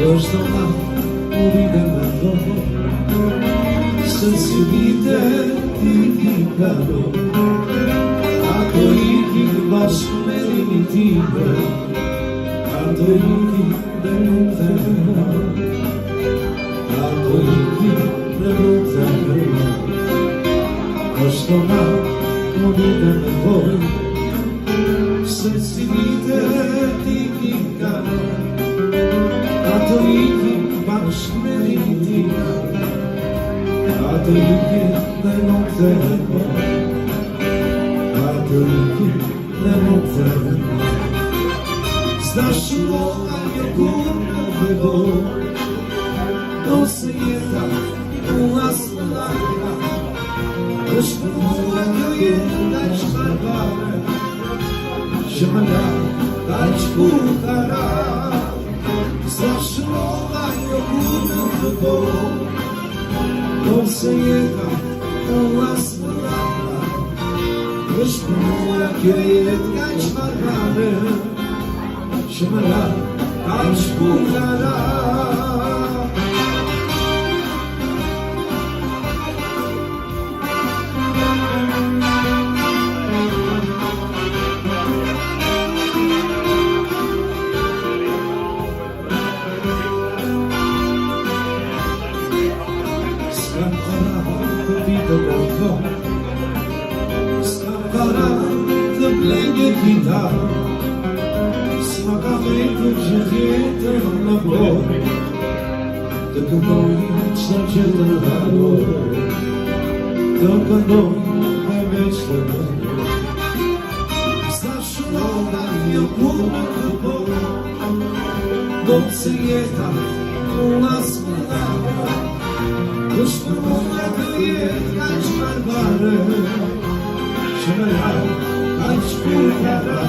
është nga uride me doho, se si vite ti kalo, ato iki bashkë me rinitime, ato iki dhe nuk dhe nga, ato iki dhe nuk dhe nga, është nga uride me doho, se si vite ti kalo, ato iki bashkë me rinitime, ato iki dhe nuk dhe nga, ato iki dhe nuk dhe nga. Znaš moga je kurno bebo, do se jeta u nas mlaka, është moga kjo jeta shkarbare, Shmala dać kukara, znaš moga je kurno bebo, do se jeta u nas mlaka, është moga kjo jeta shkarbare, Shmala dać kukara. Skakara të blengë gitarë, s'ma ka vetë që tjetër në blorë, të këndoj që që të harorë, të këndoj me veç të nërë. Sta shmoga një kurë të borë, do se jeta una smëdara, është moga të jetë që barbare, që me larë aq kukara.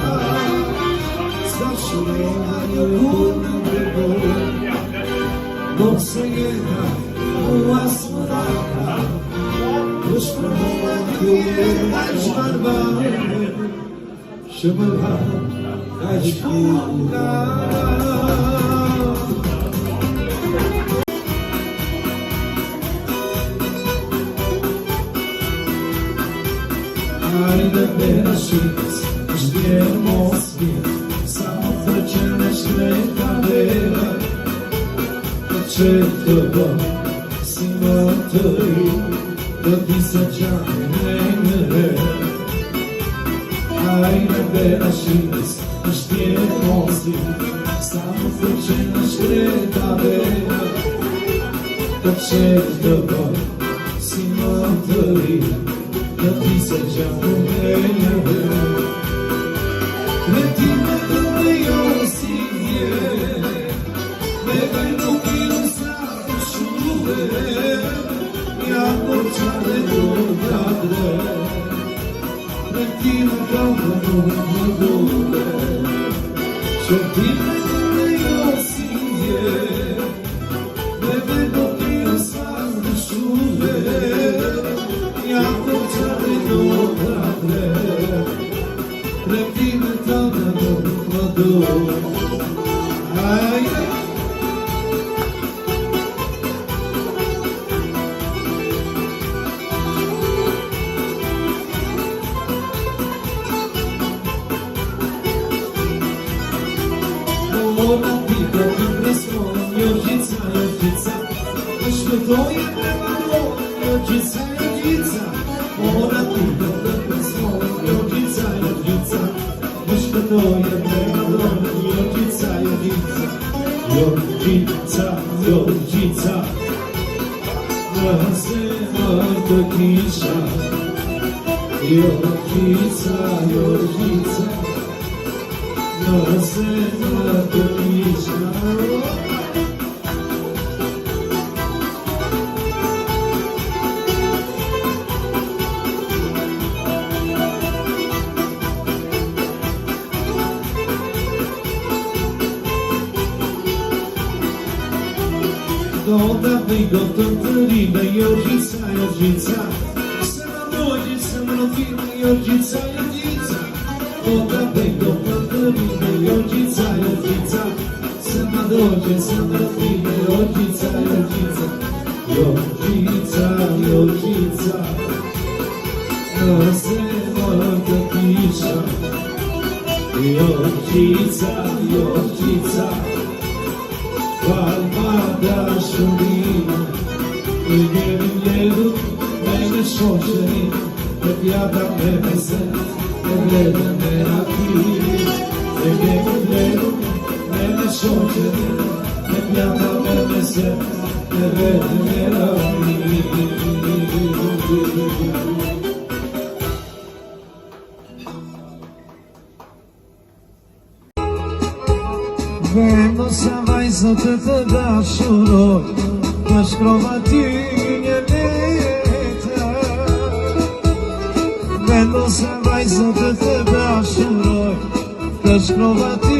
Znaš moga një kurë të borë, do se jeta una smëdara, është moga të jetë aq barbare, që me larë aq kukara. Hajde bera shqipës, është vjerë mos vjetë, sa më të qene shtrejta vera, të qetë të bërë, si më të ri, të disa qanë me në herë. Hajde bera shqipës, është vjerë mos vjetë, sa më të qene shtrejta vera, të qetë të bërë, si më të ri, të disa qanë me në herë. Me ti me të me jo si vjerë, me kaj nuk i nësa të shuve, ja për qare do t'adre, me ti me kam të nuk më dole, që ti me të me jo si vjerë, me kaj nuk i nësa të shuve, ja për qare do t'adre, Reptime tău nu mă duc. Hai. Ona pică în preston, Iorgița, Iorgița, își vădoie pe valor, Iorgița, Iorgița. Ona pică în preston, Iorgița, Iorgița, își vădoie pe valor, Iorgița, Iorgița. Iorgița, Iorgița, răse mărtă chișa, Iorgița, Iorgița, răse mărtă chișa. Doda wyjdą to tyrime, Iorgița, Iorgița, se na młodzi, se na firmy, Iorgița, Iorgița. Doda wyjdą to tyrime, Iorgița, Iorgița, se se më doqe, se më fine, Joqica, Joqica, Joqica, Joqica, nëse më të kisha, Joqica, Joqica, palma dashurina, i jemi mjedu me në shoqërin, e pjata me mese, e vledhe me atiri, e jemi mjedu me në shoqërin, e pjata me mese, e vledhe me atiri. Vendosa vajzo të dashuroj, të shkrova ty një letër. Vendosa vajzo të dashuroj, të shkrova ty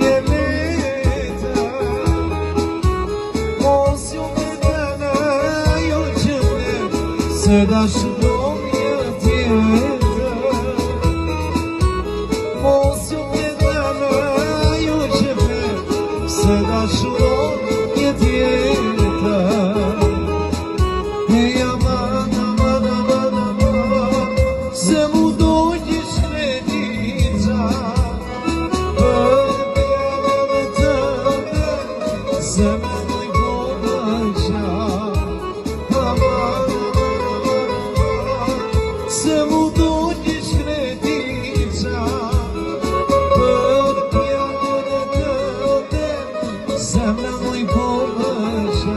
një letër. Mos ju me dëna jo që ne, se dashuroj një tjetër. Mos ju me dëna jo që ne, se dashuroj një tjetër. E aman, aman, aman, aman, se mu dojnë shkretica, për pjeve tënde, se me dojnë pobëqa. Aman, aman, aman, se mu dojnë shkretica, për pjeve tënde, se me dojnë pobëqa.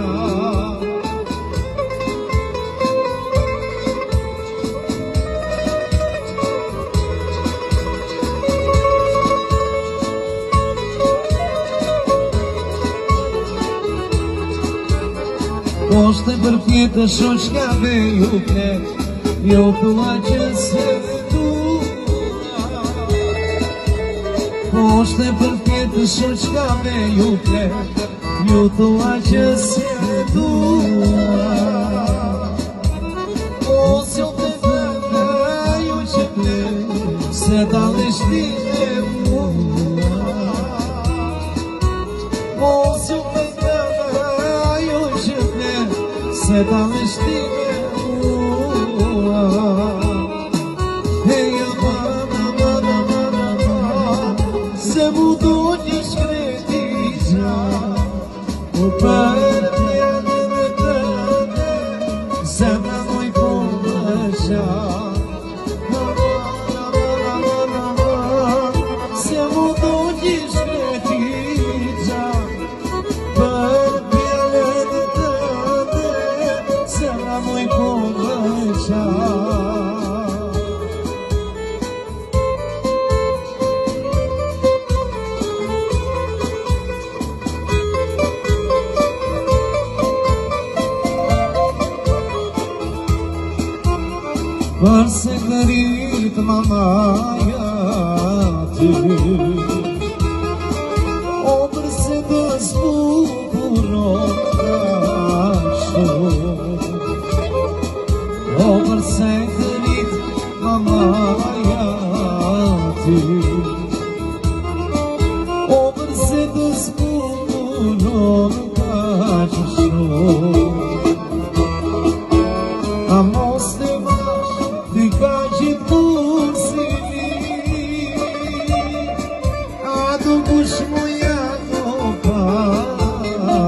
Poshte për pjetë shoqkave ju flet, jo thua që se dua. Poshte për pjetë shoqkave ju flet, jo thua që se dua. Mos jo të vënë ju që flet, se dalësh ti me mua. Mos jo të se dalësh ti me mua. Hey, aman, aman, aman, aman, se mu dojnë shkretica, për pjeve tënde, se me dojnë pobëqa. Aman, aman, aman, aman, se mu dojnë shkretica, për pjeve tënde, se me dojnë pobëqa. Për se kërit mamaja ty, o përse të zbukuron shumë. O përse kërit mamaja ty, o përse të zbukuron shumë. A mos të ti ka gjithë kursimi, a du kush muja të pashe.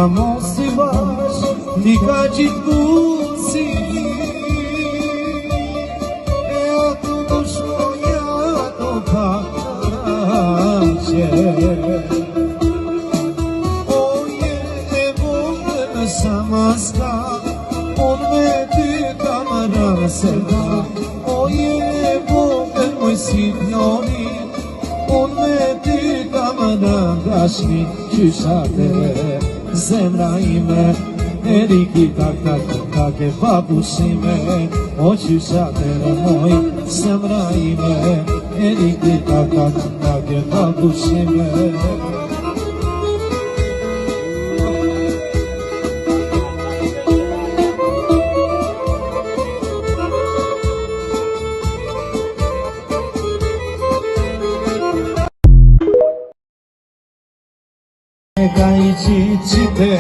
A mos i vash, ti ka gjithë kursimi, e a du kush muja të pashe. Sa maska, unë me ty kamara se da. O je vogël moj si pjoni, unë me ty kamara dashni. Qyshatë zemra ime, e riki tak tak tak e papushime. O qyshatë moj, zemra ime, e riki tak tak tak e papushime. qite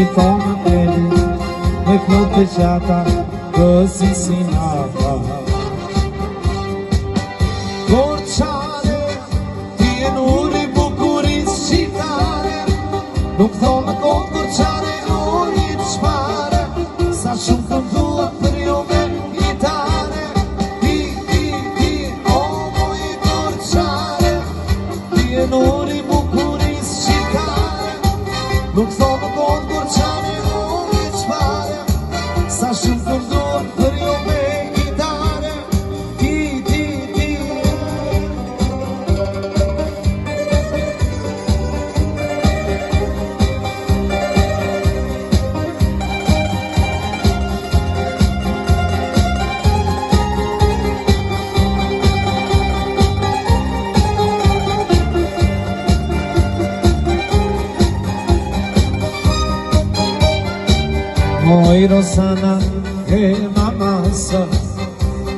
i thonë peli me klop të qata kësi si nata Gorçare ti e nuri bukuris qitare nuk thonë kot Gorçare nuri të shpare sa shumë të mdua për jo me gitare ti o moj Gorçare ti e nuri bukuris qitare nuk thonë kot Gorçare nuri të shpare sa shumë të mdua për jo me gitare Moj Rosana e mamasa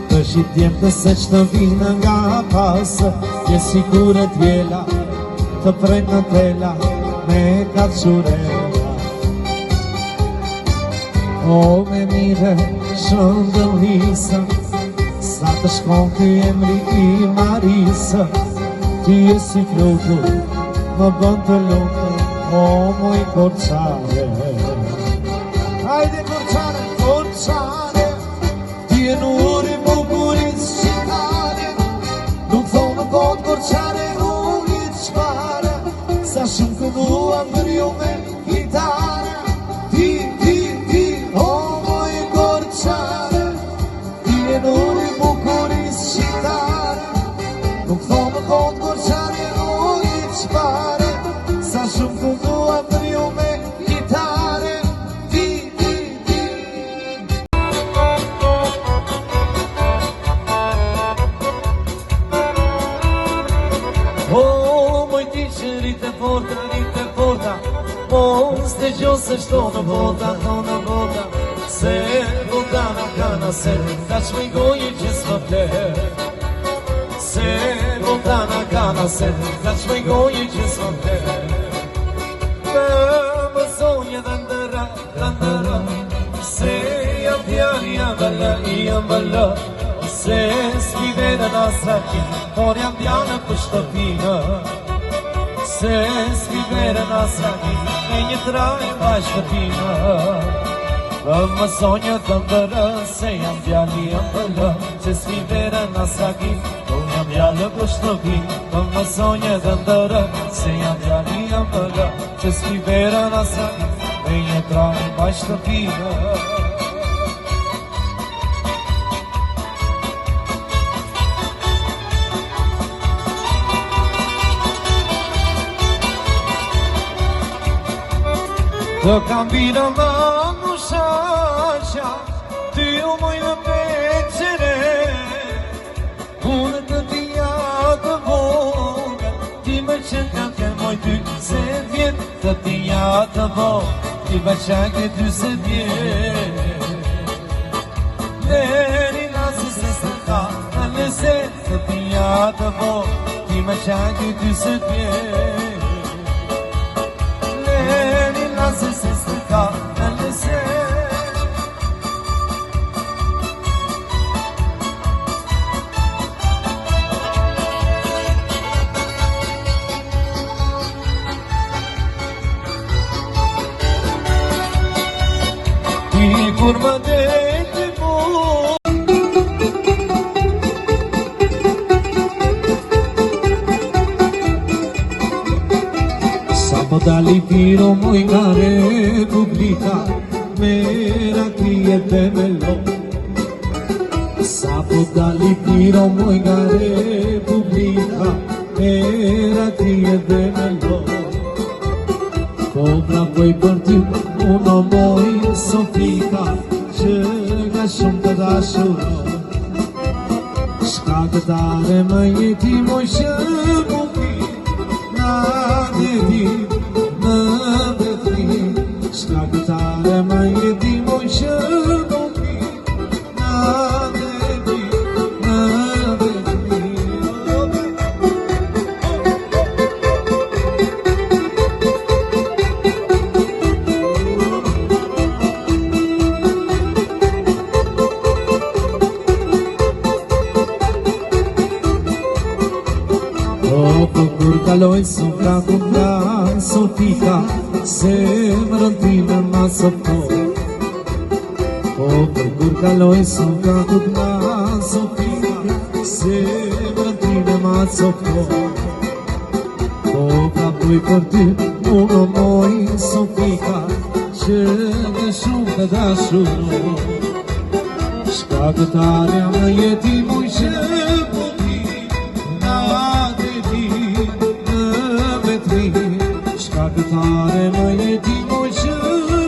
Të shqitjem të se që të vina nga pasë Je sigure t'jela të prejt në tela Me katë shurela O me mire shëndën lisa Sa të shkon ky emri i Marisa Ti je si flutu më bën të lutu O moj Gorçare Hajde Gorçare, Gorçare Ti e nuri bukuris qitare Nuk thonë kot Gorçare nuri të shpare Sa shumë këndua për ju me gitare Ti, o moj Gorçare Ti e nuri bukuris qitare Nuk thonë kot Gorçare nuri të shpare Sa shumë këndua për ju me gitare Rite porta Mos të gjose shto në bota Se votana kana se Ta që me goje që s'ma pler Se votana kana se Ta që me goje që s'ma pler Më zonje dhe ndëra Se jam pjani jam balla Se s'kivere nasraki Por jam pjane për shtëpina Se s'vivere nasraki E një trajë bashkëtina Më sonjë të ndërë Se jam djali jam bëllë Se s'vivere nasraki Do jam djallë për shtëpi Më sonjë të ndërë Se jam djali jam bëllë Se s'vivere nasraki E një trajë bashkëtina Të kam bina më shasha Ty u moj në peqere Unë të tia të vogë Ti më qenë kam ke moj ty se vjet Të tia të vogë Ti më qenë ke ty se vjet Neri nasi se së ta Në lëse të tia të vogë Ti më qenë ke ty se vjet Se së ka në lëse Ti kur më dhejti mu Po dali piro moj nga Republika Mera krije dhe me lo Sa po dali piro moj nga Republika Mera krije dhe me lo Kobra poj për ty Uno moj Sofika Që nga shumë të dashuro Shka këtare më jeti moj shëmuki Na dhe ti Shka këtare më jeti moj shëmuki Na dhe ti kaloj s'ka nga Sofika, se më rëndime ma soptoj. Po kur kaloj s'ka nga Sofika, se më rëndime ma soptoj. Po ka puj për ty, unë moj Sofika, që në shumë të dashuroj. Shka këtare më jeti muj që po ti, na të ti në vetëmi. Shka këtare më jeti muj që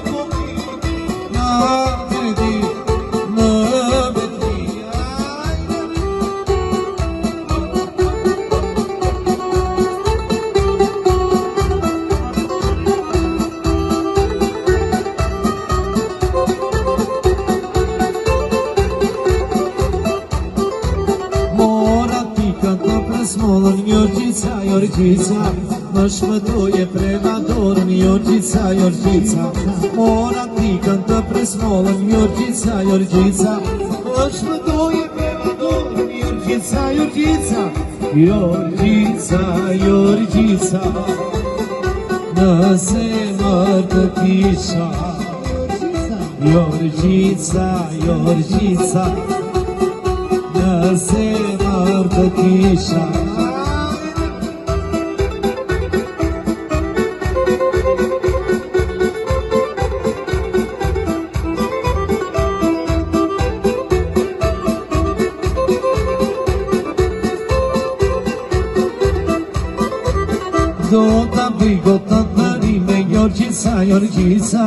po ti, na të ti në vetëmi. Smollën Jorgjica, Jorgjica, më shpëtoje pregadorën Jorgjica, Jorgjica. Mora tikën të presmollën Jorgjica, Jorgjica, më shpëtoje pregadorën Jorgjica, Jorgjica. Jorgjica, Jorgjica, në zemër të kisha. Jorgjica, Jorgjica, në zemër të kisha. Do t'a bëj gotë të rime Jorgjica, Jorgjica,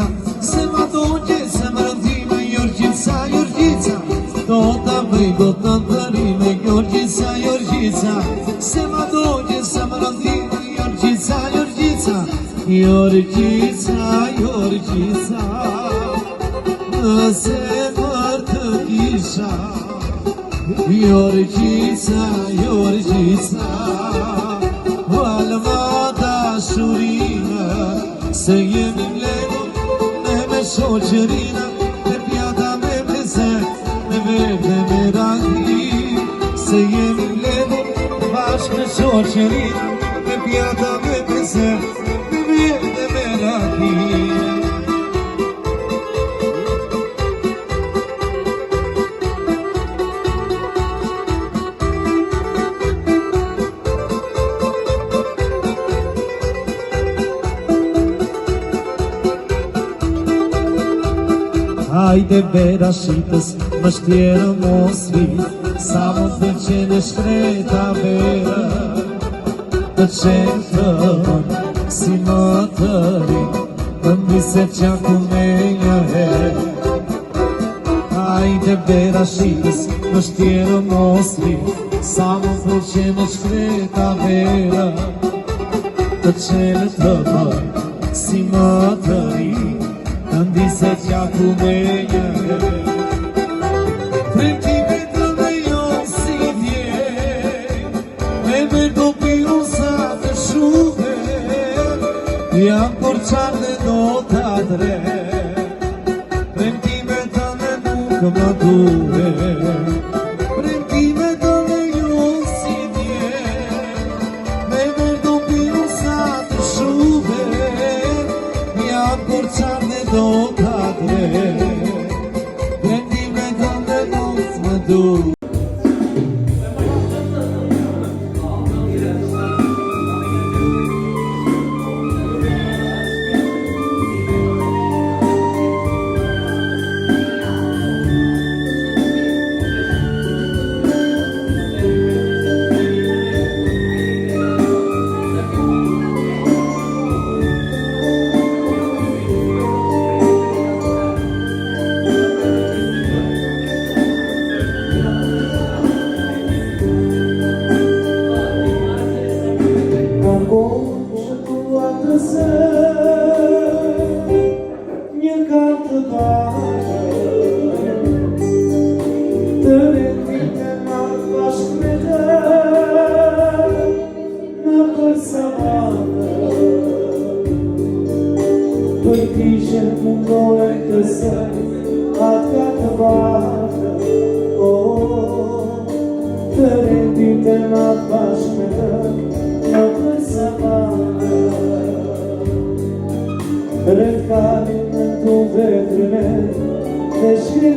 se ma doqe se më rëndime Jorgjica, Jorgjica. Do t'a bëj gotë të rime Jorgjica, Jorgjica, se ma doqe se më rëndime Jorgjica, Jorgjica. Jorgjica, Jorgjica, në zemër të kisha. Jorgjica, Jorgjica, valma dashurina, se jemi mbledhur me shoqërina, me pjata me prezent, me vete me rangi. Se jemi mbledhur bashkë me shoqërina, me pjata me prezent, me vete me rangi. Hajde vera shqipës, më shtjerë mos vi, sa më të qenë shkreta vera, të qenë të mënë, si më të ri, të mbise qaku me një herë. Hajde vera shqipës, më shtjerë mos vi, sa më të qenë shkreta vera, të qenë të mënë, si më të ri, të ndise qaku me një herë. Premtime të me jo si dje, me do piu sa të shuve, jam por qarë dhe do të dre. Premtime të me nuk më duhe, premtime të me jo si dje, me do piu sa të shuve, jam por qarë dhe do të dre. Premtime të me nuk më duhe.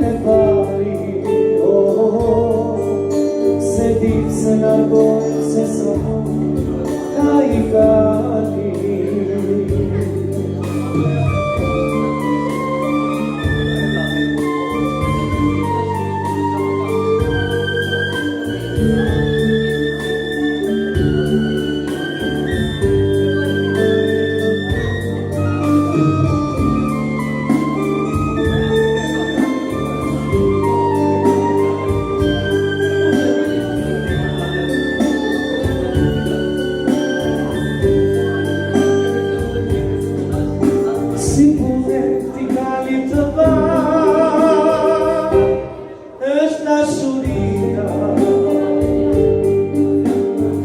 e pari, se ditë se largoj se son ka I gati. Si punet t'i kali të bar, është dashuria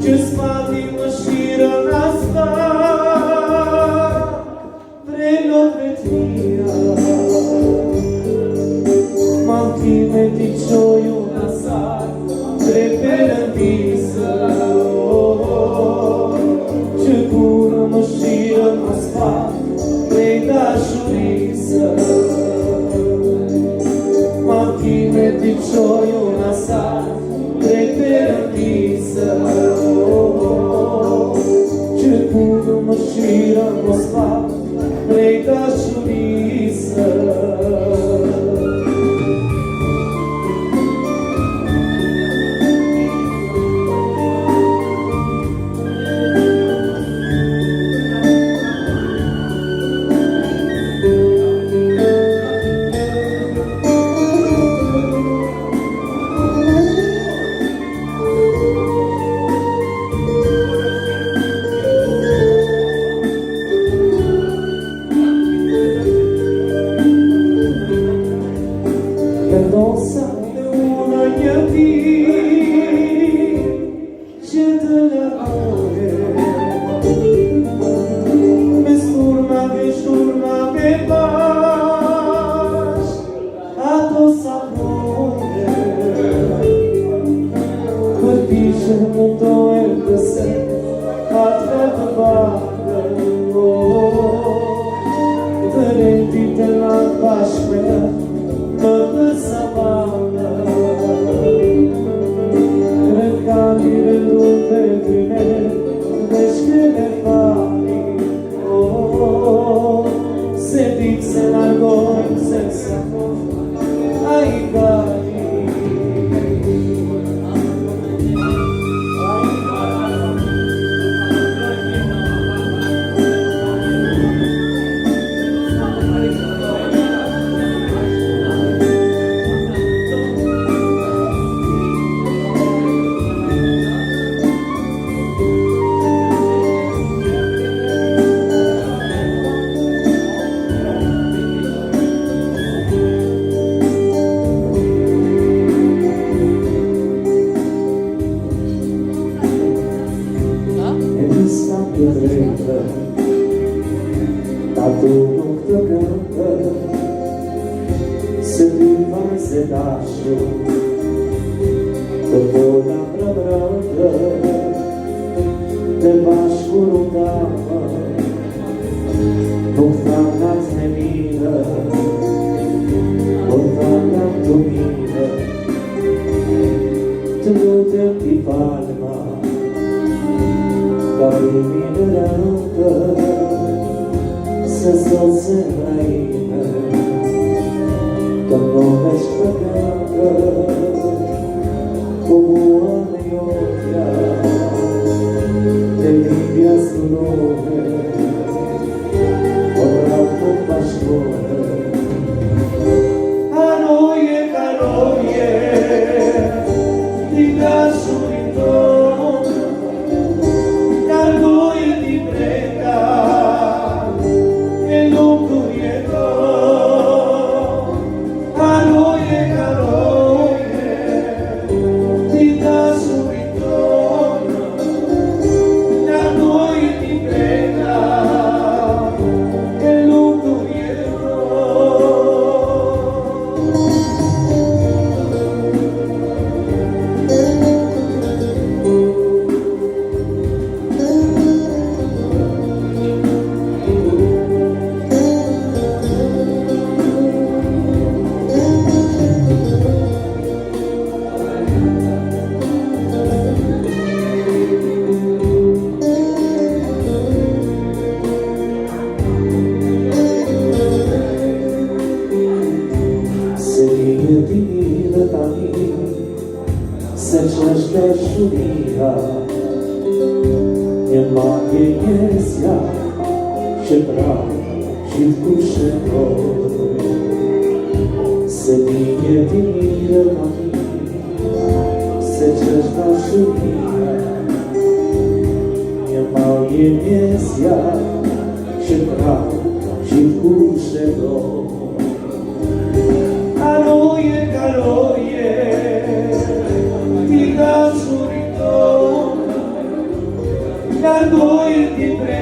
që s'pati më shirën as pak, prelot vetmia mankime t'i qoju nasar tre perëndisë, që kur më shirën as pak prej dashurisë, mankime t'i qoju nasar prej perëndisë, që kur më shirën mos pak prej dashurisë. Vendosa në una një ditë që të largohe, me shturmave bashk, ato saprohe, kërpishe mundohen këse atë të bakë, të rendit e lanë bashk me më përsa banda, rëkani rëndur të tyne, dhe shkële fali, se ditë se largojmë se s'akon, a I gati. Të drejtë, ta tu nuk të këndë, se dy vajze dashur, të vola mrëmrëndë, të bashkur u dama, nuk thanat me mire, nuk thanat të mire, të lutem t'i palma, Kapimi në rëndë, se sot se nga ime, të nëvesh të këndë, ku mua në jotja, të lidhja së nove, o rafë bashkore. Haroje, haroje, t'i dashurin tonë, Cargoje ti prega, che non tu rieto. Cargoje, ti da subito. se që është e shumia, një madje njesja, që bravo gjithë kushe dojë, se një ti mirë ma se që është e shumia, një madje njesja, që bravo gjithë kushe dojë. Kaloje, ti da surito, largoje ti pre